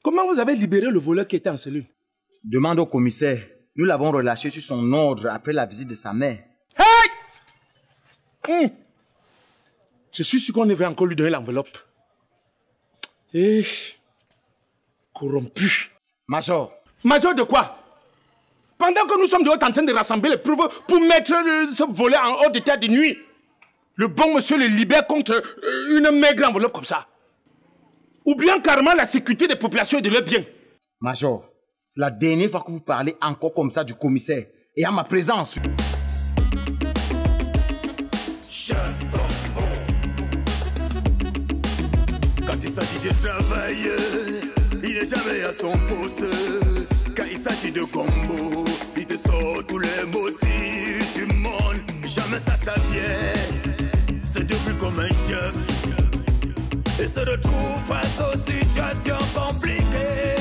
Comment vous avez libéré le voleur qui était en cellule? Demande au commissaire. Nous l'avons relâché sur son ordre après la visite de sa mère. Hey! Je suis sûr qu'on devait encore lui donner l'enveloppe. Et... corrompu. Major. Major de quoi? Pendant que nous sommes dehors en train de rassembler les preuves pour mettre ce voleur en hors d'état de nuit, le bon monsieur le libère contre une maigre enveloppe comme ça. Ou bien carrément la sécurité des populations et de leurs biens. Major, c'est la dernière fois que vous parlez encore comme ça du commissaire et à ma présence. Quand il s'agit de travail, il n'est jamais à son poste. Quand il s'agit de combo, il te sort tous les motifs du monde. Jamais ça vient, c'est devenu comme un chef et se retrouve face aux situations compliquées.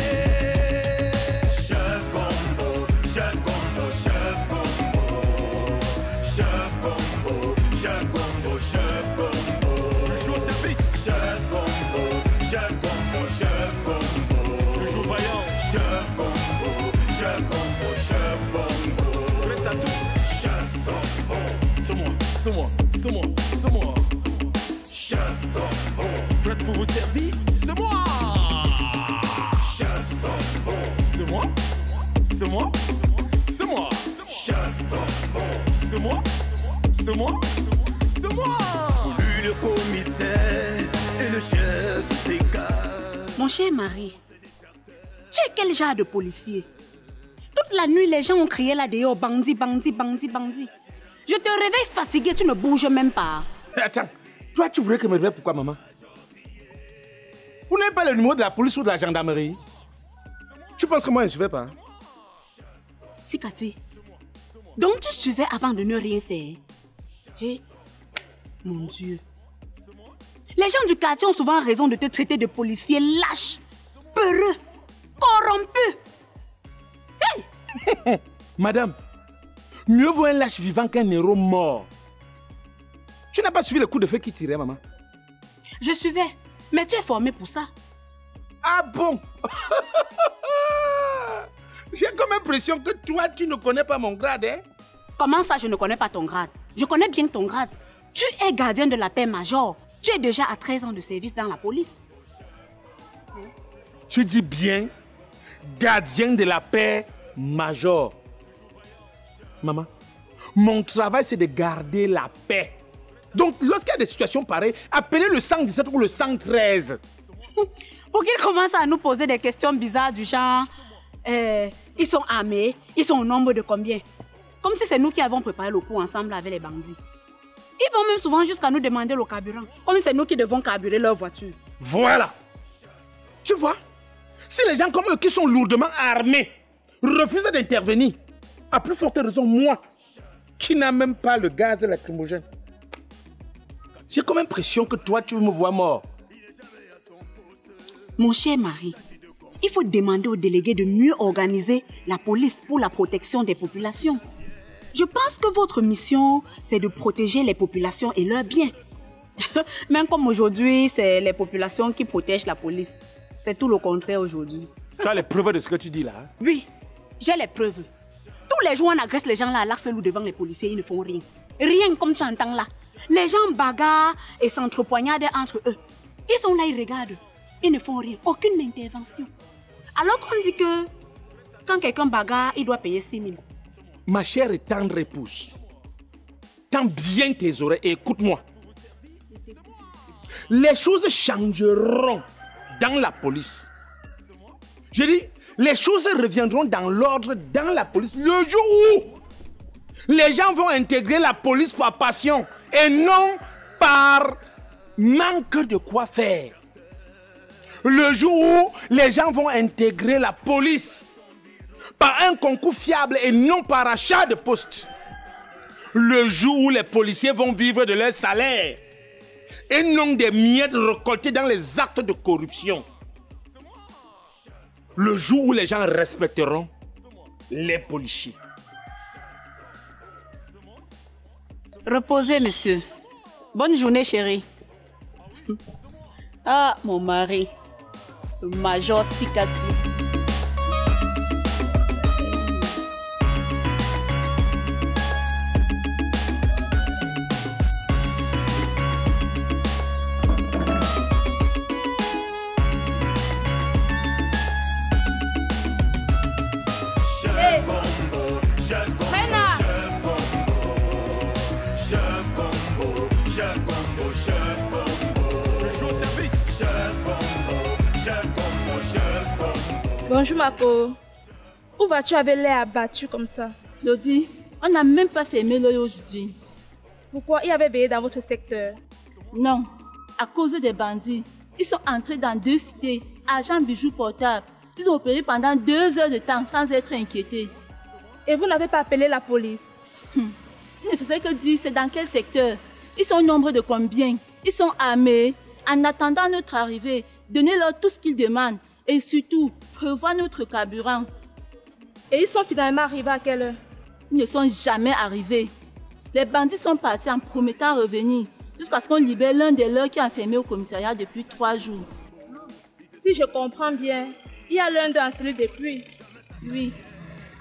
Chef combo, chef combo, chef combo, chef combo, chef combo, chef combo. Toujours au service. Chef combo, chef combo, chef combo. Toujours vaillant. Chef combo, chef combo, chef combo. Prêt à tout. Chef combo. C'est moi, c'est moi, c'est moi, c'est moi. Chef combo. Prêt pour vous servir, c'est moi. Chef combo. C'est moi, c'est moi, c'est moi. Chef combo. C'est moi, c'est moi, c'est moi. Pour lui le commissaire et le chef s'écarte. Mon cher mari, tu es quel genre de policier? Toute la nuit, les gens ont crié là dehors, bandit, bandit, bandit, bandit. Je te réveille fatigué, tu ne bouges même pas. Attends, toi tu voudrais que me réveille pourquoi maman? Vous n'avez pas le numéro de la police ou de la gendarmerie? Tu penses que moi je ne vais pas? Sikati, donc tu suivais avant de ne rien faire? Hé, mon Dieu. Les gens du quartier ont souvent raison de te traiter de policier lâche, peureux, corrompu. Hey! Madame, mieux vaut un lâche vivant qu'un héros mort. Tu n'as pas suivi le coup de feu qui tirait, maman? Je suivais, mais tu es formé pour ça. Ah bon? J'ai comme l'impression que toi, tu ne connais pas mon grade, hein? Comment ça, je ne connais pas ton grade? Je connais bien ton grade. Tu es gardien de la paix major. Tu es déjà à 13 ans de service dans la police. Tu dis bien gardien de la paix major. Maman, mon travail c'est de garder la paix. Donc lorsqu'il y a des situations pareilles, appelez le 117 ou le 113. Pour qu'ils commencent à nous poser des questions bizarres du genre ils sont armés, ils sont au nombre de combien? Comme si c'est nous qui avons préparé le coup ensemble avec les bandits. Ils vont même souvent jusqu'à nous demander le carburant, comme si c'est nous qui devons carburer leur voiture. Voilà. Tu vois, si les gens comme eux qui sont lourdement armés refusent d'intervenir, à plus forte raison moi, qui n'a même pas le gaz lacrymogène. J'ai comme l'impression que toi tu me vois mort. Mon cher mari, il faut demander aux délégués de mieux organiser la police pour la protection des populations. Je pense que votre mission, c'est de protéger les populations et leurs biens. Même comme aujourd'hui, c'est les populations qui protègent la police. C'est tout le contraire aujourd'hui. Tu as les preuves de ce que tu dis là? Hein? Oui, j'ai les preuves. Tous les jours, on agresse les gens là à l'Arcelou devant les policiers, ils ne font rien. Rien comme tu entends là. Les gens bagarrent et s'entrepoignardent entre eux. Ils sont là, ils regardent. Ils ne font rien, aucune intervention. Alors qu'on dit que quand quelqu'un bagarre, il doit payer 6 000. Ma chère et tendre épouse, tends bien tes oreilles et écoute-moi. Les choses changeront dans la police. Je dis, les choses reviendront dans l'ordre dans la police le jour où les gens vont intégrer la police par passion et non par manque de quoi faire. Le jour où les gens vont intégrer la police par un concours fiable et non par achat de poste. Le jour où les policiers vont vivre de leur salaire et non des miettes récoltées dans les actes de corruption. Le jour où les gens respecteront les policiers. Reposez, monsieur. Bonne journée, chérie. Ah, mon mari. Major Sikati. Bonjour Marco. Où vas-tu avec l'air abattu comme ça? Lodi, on n'a même pas fermé l'œil aujourd'hui. Pourquoi il y avait veillé dans votre secteur? Non, à cause des bandits. Ils sont entrés dans 2 cités, agents bijoux portables. Ils ont opéré pendant 2 heures de temps sans être inquiétés. Et vous n'avez pas appelé la police? Ils ne faisaient que dire c'est dans quel secteur. Ils sont au nombre de combien? Ils sont armés. En attendant notre arrivée, donnez-leur tout ce qu'ils demandent. Et surtout, prévoient notre carburant. Et ils sont finalement arrivés à quelle heure? Ils ne sont jamais arrivés. Les bandits sont partis en promettant revenir, jusqu'à ce qu'on libère l'un des leurs qui est enfermé au commissariat depuis 3 jours. Si je comprends bien, il y a l'un dans celui depuis. Oui,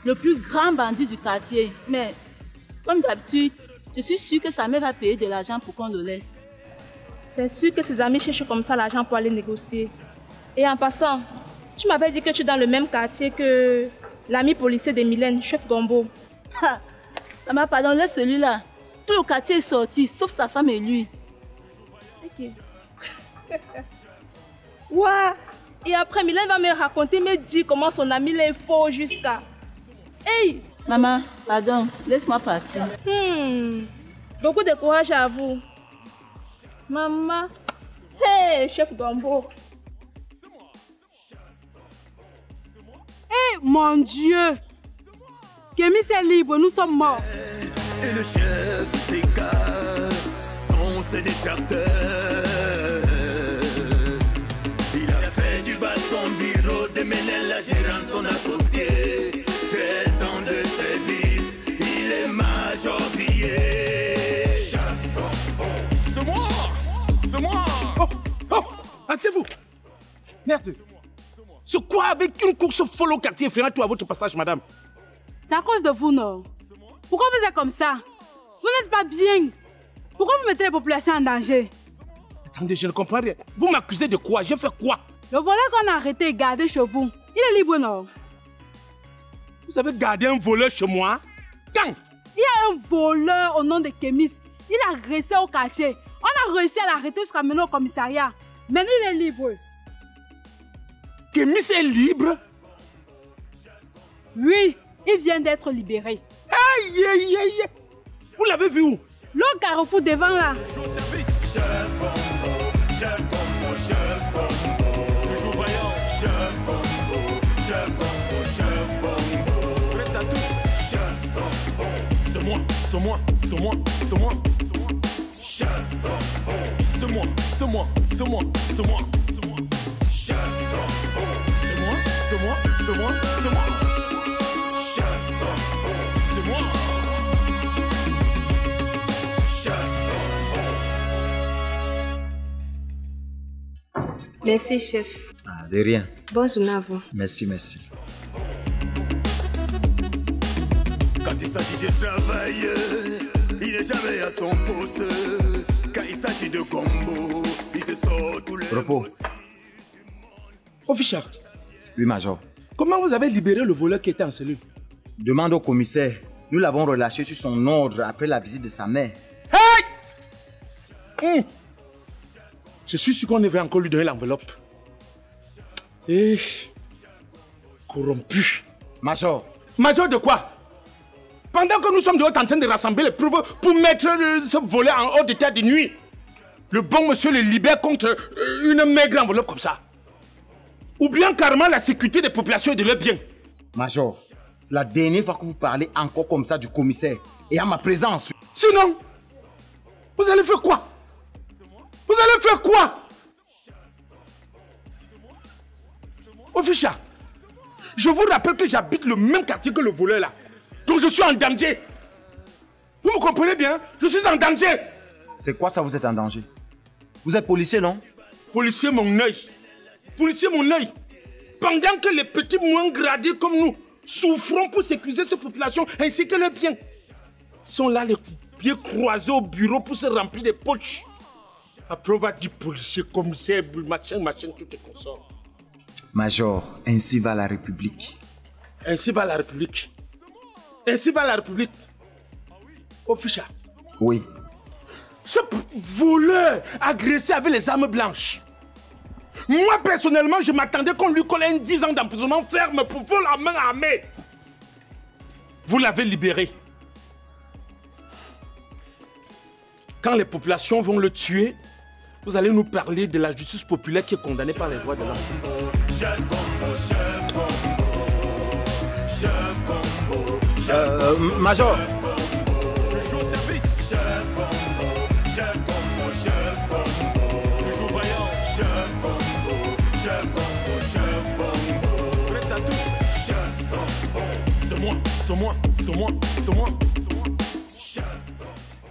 le plus grand bandit du quartier. Mais, comme d'habitude, je suis sûre que sa mère va payer de l'argent pour qu'on le laisse. C'est sûr que ses amis cherchent comme ça l'argent pour aller négocier. Et en passant, tu m'avais dit que tu es dans le même quartier que l'ami policier de Mylène, chef Gombo. Ha! Maman, pardon, laisse celui-là. Tout le quartier est sorti, sauf sa femme et lui. Ok. Ouah! Et après, Mylène va me raconter, me dire comment son ami est faux jusqu'à... Hey! Maman, pardon, laisse-moi partir. Beaucoup de courage à vous. Maman. Hey, chef Gombo. Eh, mon Dieu! Kémy est libre, nous sommes morts. Et le chef s'égare, sont ses détracteurs. Il a fait du bas son bureau, démené la gérante, son associé. 13 ans de service, il est major grillé. C'est moi! C'est moi! Oh! Hâtez-vous! Merde! Sur quoi avec une course folle au quartier freinant tout à votre passage, madame? C'est à cause de vous, non? Pourquoi vous êtes comme ça? Vous n'êtes pas bien. Pourquoi vous mettez les populations en danger? Attendez, je ne comprends rien. Vous m'accusez de quoi? J'ai fait quoi? Le voleur qu'on a arrêté et gardé chez vous, il est libre, non? Vous avez gardé un voleur chez moi? Quand? Il y a un voleur au nom de Kémy. Il a resté au quartier. On a réussi à l'arrêter jusqu'à mener au commissariat. Maintenant, il est libre. Kémy est libre? Oui, il vient d'être libéré. Aïe, aïe, aïe! Vous l'avez vu où? Le carrefour devant là. Toujours vaillant. Prêt à tout. C'est moi, c'est moi, c'est moi, c'est moi. C'est moi, c'est moi, c'est moi, c'est moi. C'est moi, c'est moi, c'est moi, c'est moi. C'est moi. Merci, chef. Ah, de rien. Bonne journée à vous. Merci, merci. Quand il s'agit de travail, il n'est jamais à son poste. Quand il s'agit de combo, il te sort tous les... Repos. Officier, Oui, major. comment vous avez libéré le voleur qui était en cellule? Demande au commissaire. Nous l'avons relâché sur son ordre après la visite de sa mère. Hey! Je suis sûr qu'on devait encore lui donner l'enveloppe. Et... corrompu. Major. Major de quoi? Pendant que nous sommes dehors en train de rassembler les preuves pour mettre ce voleur en hors d'état de nuit, le bon monsieur le libère contre une maigre enveloppe comme ça. Ou bien carrément la sécurité des populations et de leurs biens. Major, c'est la dernière fois que vous parlez encore comme ça du commissaire. Et à ma présence. Sinon, vous allez faire quoi? Vous allez faire quoi? Officier, je vous rappelle que j'habite le même quartier que le voleur là. Donc je suis en danger. Vous me comprenez bien? Je suis en danger. C'est quoi ça, vous êtes en danger? Vous êtes policier, non? Policier, mon œil. policiers mon œil. Pendant que les petits moins gradés comme nous souffrons pour sécuriser cette population ainsi que leurs biens. Ils sont là les pieds croisés au bureau pour se remplir des poches. Après on va dire policier, commissaire, machin, tout est consort. Major, ainsi va la République. Ainsi va la République. Ainsi va la République. Au ficha. Oui. Ce voleur agressé avec les armes blanches. Moi, personnellement, je m'attendais qu'on lui colle 10 ans d'emprisonnement ferme pour vol à main armée. Vous l'avez libéré. Quand les populations vont le tuer, vous allez nous parler de la justice populaire qui est condamnée par les lois de l'homme. Major.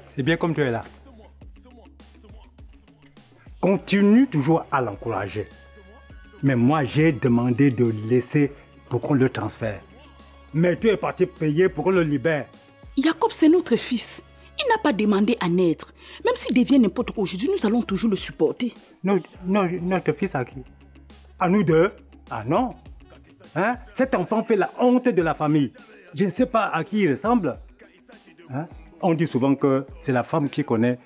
C'est bien comme tu es là. Continue toujours à l'encourager. Mais moi, j'ai demandé de laisser pour qu'on le transfère. Mais tu es parti payer pour qu'on le libère. Jacob, c'est notre fils. Il n'a pas demandé à naître. Même s'il devient n'importe quoi aujourd'hui, nous allons toujours le supporter. Notre fils à qui? À nous deux? Ah non. Hein? Cet enfant fait la honte de la famille. Je ne sais pas à qui il ressemble. Hein? On dit souvent que c'est la femme qui connaît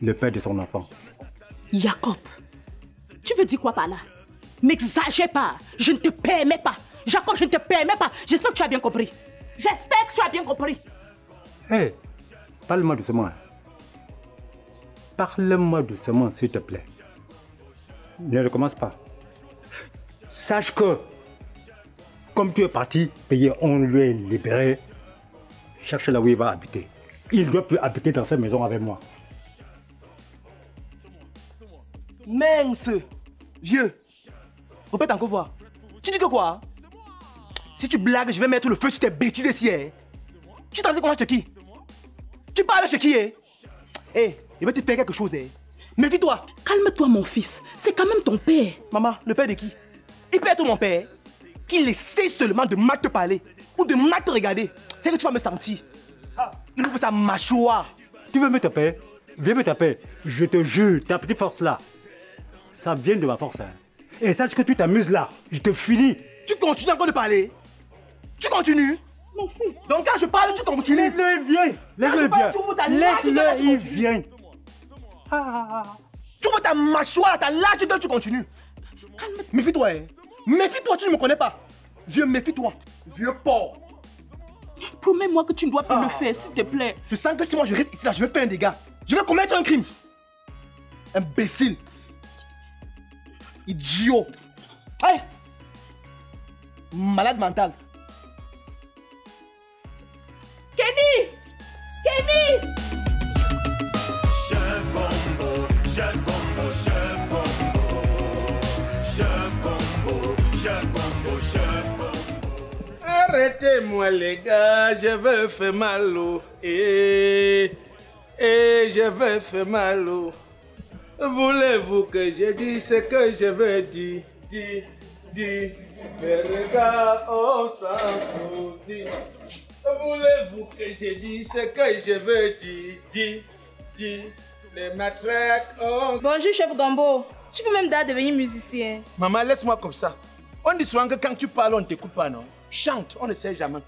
le père de son enfant. Jacob, tu veux dire quoi par là? N'exagère pas. Je ne te permets pas. Jacob, je ne te permets pas. J'espère que tu as bien compris. J'espère que tu as bien compris. Hé, parle-moi doucement. Parle-moi doucement, s'il te plaît. Ne recommence pas. Sache que, comme tu es parti payer, on lui est libéré. Cherche là où il va habiter. Il ne doit plus habiter dans cette maison avec moi. Mince, vieux. Répète encore voir. Tu dis que quoi? Si tu blagues, je vais mettre le feu sur tes bêtises ici. Hein? Tu t'en dis comment chez qui? Tu parles chez qui? Hein? Hey, il va te faire quelque chose. Hein? Méfie-toi. Calme-toi, mon fils. C'est quand même ton père. Maman, le père de qui? Il peut être mon père. Qu'il essaie seulement de mal te parler ou de mal te regarder. C'est que tu vas me sentir. Il ouvre sa mâchoire. Tu veux me taper? Viens me taper. Je te jure, ta petite force là, ça vient de ma force. Hein. Et sache que tu t'amuses là. Je te finis. Tu continues encore de parler? Tu continues? Mon fils. Donc quand je parle, tu continues? Laisse-le, il vient. Laisse-le, laisse-le, il vient. Tu ouvres ta mâchoire, ta lâche, tu continues. Méfie-toi, hein. Méfie-toi, tu ne me connais pas. Vieux, méfie-toi. Vieux porc. Promets-moi que tu ne dois plus le faire, s'il te plaît. Je sens que si moi je reste ici, là, je vais faire un dégât. Je vais commettre un crime. Imbécile. Idiot. Hey! Malade mental. Kénis! Kénis! Chef Combo, Chef Combo, Chef Combo. Chef Combo, Chef Combo, Chef Combo. Arrêtez-moi les gars, je vais faire mal au. Je vais faire mal au. Voulez-vous que je dise ce que je veux dire? Dis. Mais regarde, on s'en fout. Voulez-vous que je dise ce que je veux dire? Dis. Les matraques, on... Bonjour, chef Gambo. Tu peux même devenir musicien. Maman, laisse-moi comme ça. On dit souvent que quand tu parles, on ne t'écoute pas, non? Chante, on ne sait jamais.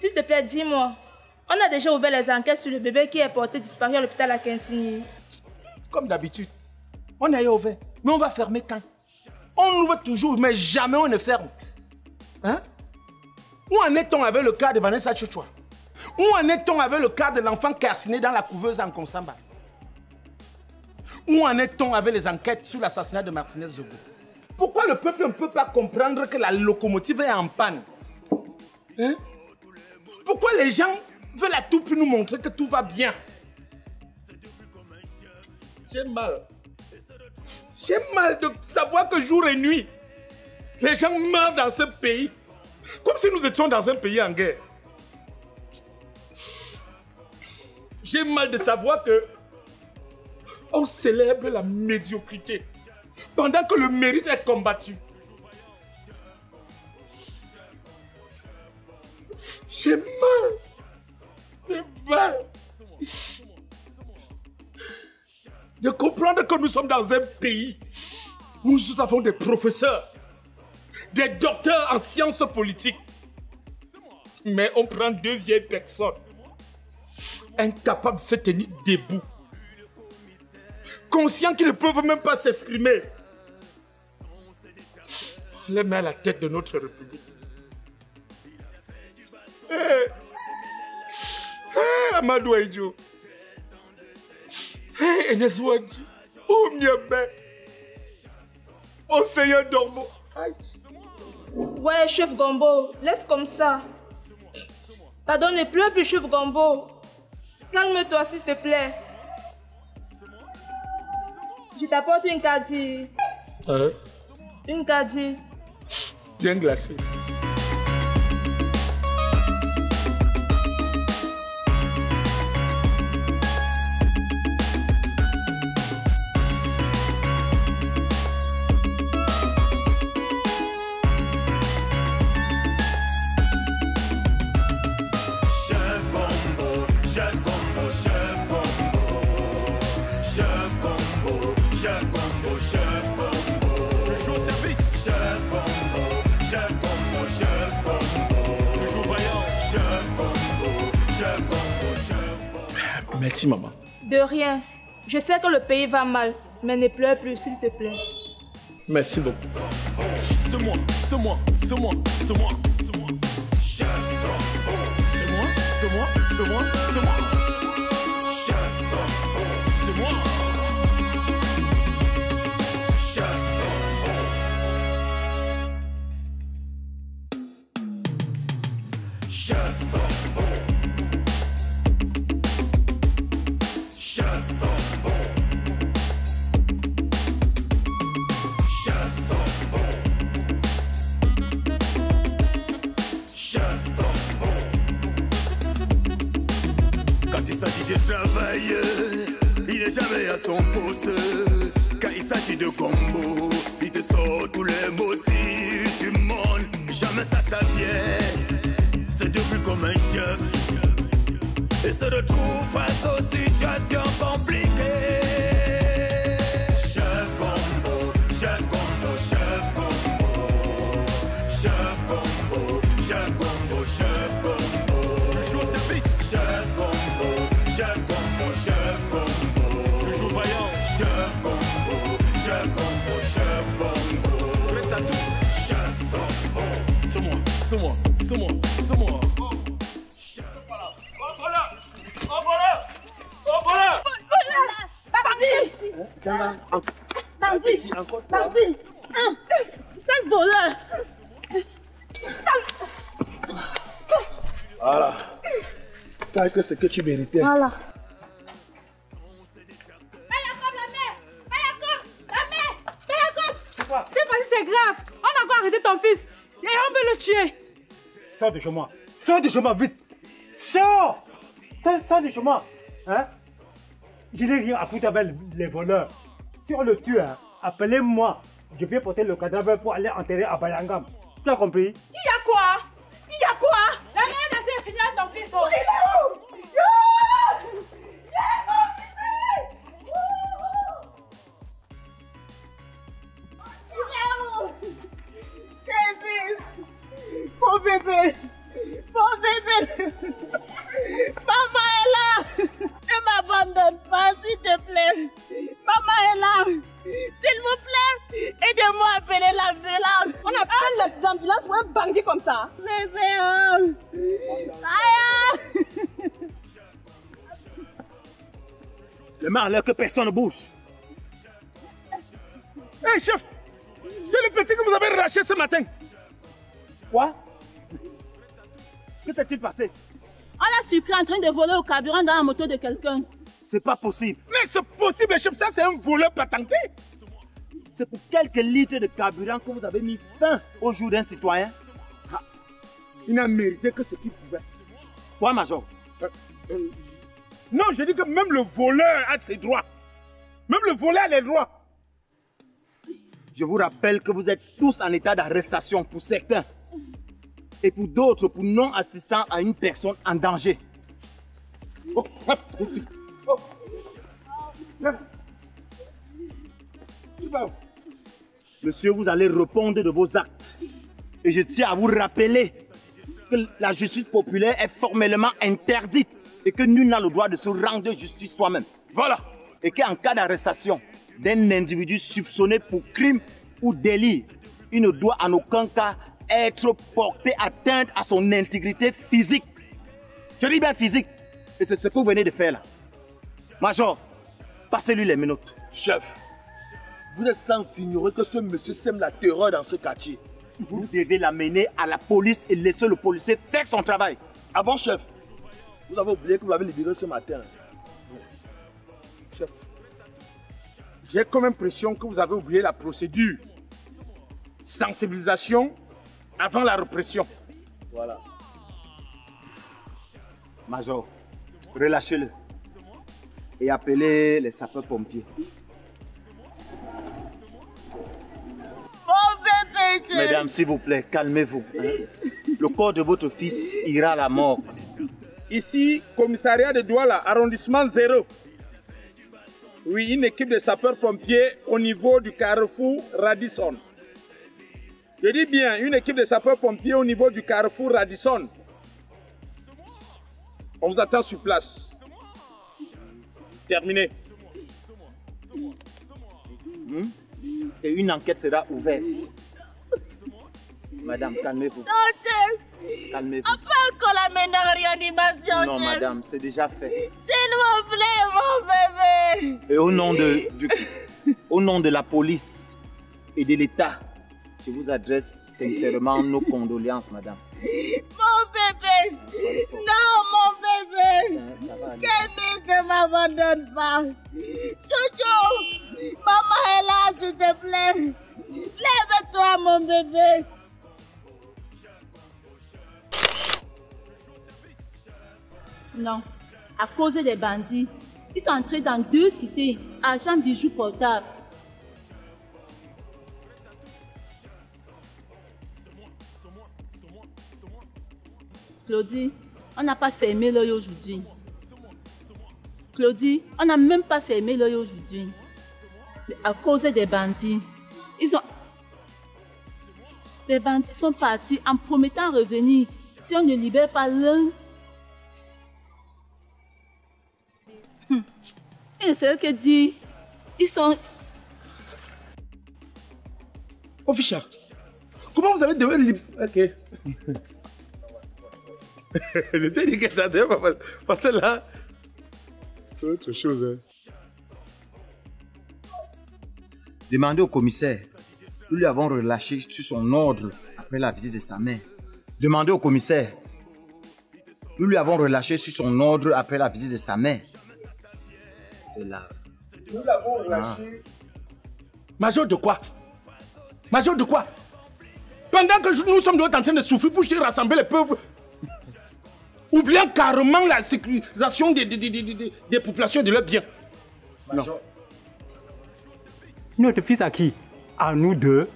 S'il te plaît, dis-moi. On a déjà ouvert les enquêtes sur le bébé qui est porté disparu à l'hôpital à Quintigny. Comme d'habitude. On a ouvert, mais on va fermer quand? On ouvre toujours, mais jamais on ne ferme. Hein? Où en est-on avec le cas de Vanessa Chichwa? Où en est-on avec le cas de l'enfant calciné dans la couveuse en Konsamba? Où en est-on avec les enquêtes sur l'assassinat de Martinez Jogo? Pourquoi le peuple ne peut pas comprendre que la locomotive est en panne? Hein? Pourquoi les gens veulent à tout pour nous montrer que tout va bien? J'ai mal. J'ai mal de savoir que jour et nuit, les gens meurent dans ce pays. Comme si nous étions dans un pays en guerre. J'ai mal de savoir que on célèbre la médiocrité. pendant que le mérite est combattu. J'ai mal. J'ai mal. De comprendre que nous sommes dans un pays où nous avons des professeurs, des docteurs en sciences politiques. Mais on prend deux vieilles personnes, incapables de se tenir debout, conscients qu'ils ne peuvent même pas s'exprimer. On les met à la tête de notre République. Amadou Aïdjo. Enes Wadji. Oumniabé. Enseignant Dormo. Ouais, chef Gombo, laisse comme ça. Pardon, ne pleure plus, chef Gombo. Calme-toi, s'il te plaît. Je t'apporte une kadi. Hein? Une kadi. Bien glacée. Merci, maman. De rien. Je sais que le pays va mal, mais ne pleure plus, s'il te plaît. Merci beaucoup. C'est moi, c'est moi, c'est moi, c'est moi, c'est moi. C'est moi, c'est moi, c'est moi, c'est moi. C'est moi. Il n'est jamais à son poste. Quand il s'agit de combo, il te sort tous les motifs du monde. Jamais ça vient. C'est devenu comme un chef et se retrouve face aux situations compliquées. Chef combo, chef combo, chef combo. Chef combo, chef combo, chef combo. Je joue au service. Chef combo, chef combo, chef combo. Je joue vaillant. Chef combo, chef combo, chef combo. Prêt à tout. Chef combo. C'est moi, c'est moi, c'est moi, c'est moi. Parti. Sale voleur. Voilà. Parce que c'est que tu méritais. Voilà. C'est pas si c'est grave. On a encore arrêté ton fils. Et on veut le tuer. Sors de chez moi. Sors de chez moi, vite. Sors. Sors de chez moi. Hein? Je n'ai rien à foutre avec les voleurs. Si on le tue, hein, appelez-moi. Je vais porter le cadavre pour aller enterrer à Bayangam. Tu as compris? Il y a quoi? Il y a quoi? La mère n'a fini avec ton fils. Il est où? Mon bébé, mon bébé, maman est là, ne m'abandonne pas s'il te plaît, maman est là, s'il vous plaît, aidez-moi à appeler l'ambulance. On appelle l'ambulance pour un bandit comme ça. Bébé, aïe. Les mains en l'air que personne ne bouge. Hé, chef, c'est le petit que vous avez arraché ce matin. Quoi? Que s'est-il passé? On l'a surpris en train de voler au carburant dans la moto de quelqu'un. C'est pas possible. Mais c'est possible, chef, ça c'est un voleur patenté. C'est pour quelques litres de carburant que vous avez mis fin au jour d'un citoyen. Ah, il n'a mérité que ce qu'il pouvait. Quoi, Major? Non, je dis que même le voleur a ses droits. Même le voleur a les droits. Je vous rappelle que vous êtes tous en état d'arrestation pour certains. Et pour d'autres, pour non-assistance à une personne en danger. Oh, oh. Monsieur, vous allez répondre de vos actes. Et je tiens à vous rappeler que la justice populaire est formellement interdite et que nul n'a le droit de se rendre justice soi-même. Voilà. Et qu'en cas d'arrestation d'un individu soupçonné pour crime ou délit, il ne doit en aucun cas être porté atteinte à son intégrité physique. Je dis bien physique. Et c'est ce que vous venez de faire là. Major, passez-lui les menottes. Chef, vous êtes sans ignorer que ce monsieur sème la terreur dans ce quartier. Vous devez l'amener à la police et laisser le policier faire son travail. Ah bon, chef? Vous avez oublié que vous l'avez libéré ce matin. Chef, j'ai comme impression que vous avez oublié la procédure. Sensibilisation avant la répression. Voilà. Major, relâchez-le et appelez les sapeurs-pompiers. Mesdames, s'il vous plaît, calmez-vous. Le corps de votre fils ira à la mort. Ici, commissariat de Douala, arrondissement 0. Oui, une équipe de sapeurs-pompiers au niveau du carrefour Radisson. Je dis bien, une équipe de sapeurs-pompiers au niveau du carrefour Radisson. On vous attend sur place. Terminé. Et une enquête sera ouverte. Madame, calmez-vous. Non, chef. Calmez-vous. Après qu'on l'amène en réanimation, Non, chef. madame, c'est déjà fait. S'il vous plaît, mon bébé. Et au nom de la police et de l'État, je vous adresse sincèrement nos condoléances, madame. Mon bébé. Non, mon bébé. Ça va aller. Kémy ne m'abandonne pas. Chouchou, maman est là, s'il te plaît. Lève-toi, mon bébé. Non, à cause des bandits, ils sont entrés dans 2 cités, argent, bijoux, portables. Claudie, on n'a pas fermé l'œil aujourd'hui. Claudie, on n'a même pas fermé l'œil aujourd'hui. À cause des bandits, les bandits sont partis en promettant revenir si on ne libère pas l'un. Il ne fait que dire, ils sont... Officier, comment vous avez devenu libre? Ok. Je t'ai dit que t'attendais, parce que là, c'est autre chose. Demandez au commissaire. Nous lui avons relâché sur son ordre après la visite de sa mère. Demandez au commissaire. Nous lui avons relâché sur son ordre après la visite de sa mère. C'est là. Nous l'avons relâché. Major de quoi? Major de quoi? Pendant que nous sommes en train de souffrir pour rassembler les peuples, oubliant carrément la sécurisation des populations et de leurs biens. Non. Notre fils à qui? À nous deux.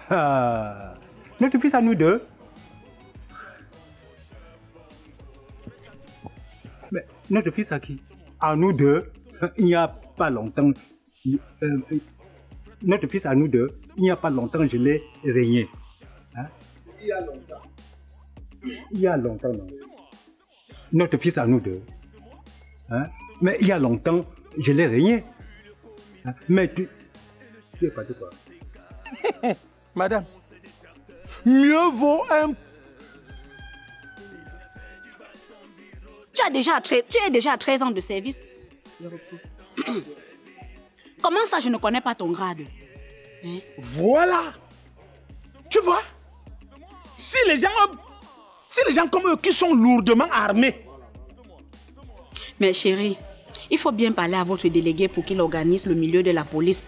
Notre fils à nous deux. Mais notre fils à qui? À nous deux. Il n'y a pas longtemps. Notre fils à nous deux. Il n'y a pas longtemps, je l'ai régné. Hein? Il y a longtemps. Il y a longtemps, non. Notre fils à nous deux. Hein? Mais il y a longtemps, je l'ai régné. Hein? Mais tu es pas de quoi? Madame, mieux vaut un... Tu es déjà à 13 ans de service. Comment ça, je ne connais pas ton grade? Hein? Voilà. Tu vois, si les gens comme eux qui sont lourdement armés. Mais chérie, il faut bien parler à votre délégué pour qu'il organise le milieu de la police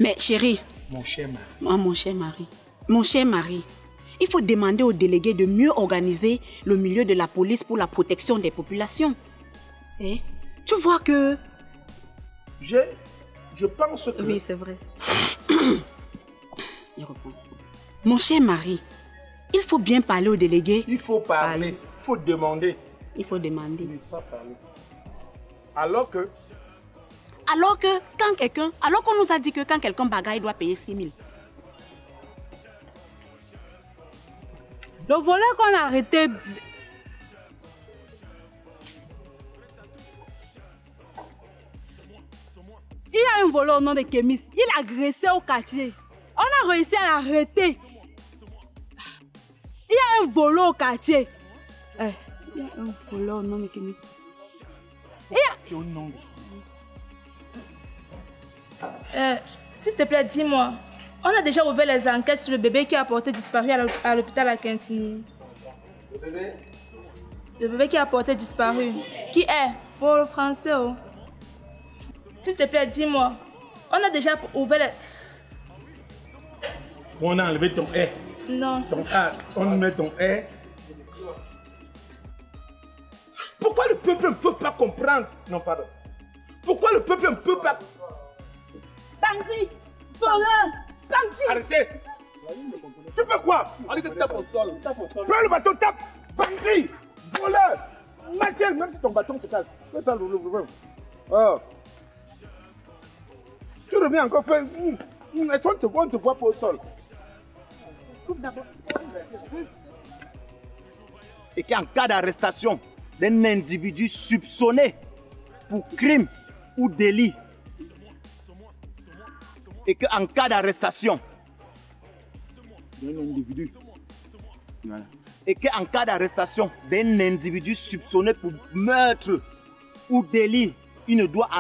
Mais chérie. Mon cher mari. Oh, mon cher mari. Il faut demander au délégué de mieux organiser le milieu de la police pour la protection des populations. Et tu vois que... Je pense que... Oui, c'est vrai. Je reprends. Mon cher mari, il faut bien parler au délégué. Il faut parler, il faut demander. Il faut demander. Il faut parler. Alors que Alors qu'on nous a dit que quand quelqu'un bagaille, il doit payer 6 000. Le volet qu'on a arrêté... Il y a un voleur au nom de Kémis. Il a agressé au quartier. On a réussi à l'arrêter. Il y a un voleur au quartier. Il y a un voleur au nom de Kémis. c'est au nom de... S'il te plaît, dis-moi. On a déjà ouvert les enquêtes sur le bébé qui a porté disparu à l'hôpital à Quintini. Le bébé? Le bébé qui a porté disparu. Qui est? Pour le français. Oh. S'il te plaît, dis-moi. On a déjà ouvert les... On a enlevé ton « Non, ton A, on met ton « Pourquoi le peuple ne peut pas comprendre? Non, pardon. Pourquoi le peuple ne peut pas... Bandit! Voleur! Bandit! Arrêtez! Tu fais quoi? Allez, tape au sol. Prends le bâton, tape! Bandit! Voleur! Machin, même si ton bâton se casse. Fais ça, oh. Tu reviens encore faire... Est-ce qu'on te voit pas au sol? Et qu'en cas d'arrestation d'un individu soupçonné pour crime ou délit, et qu'en cas d'arrestation d'un individu, et qu'en cas d'arrestation d'un individu soupçonné pour meurtre ou délit, il ne doit...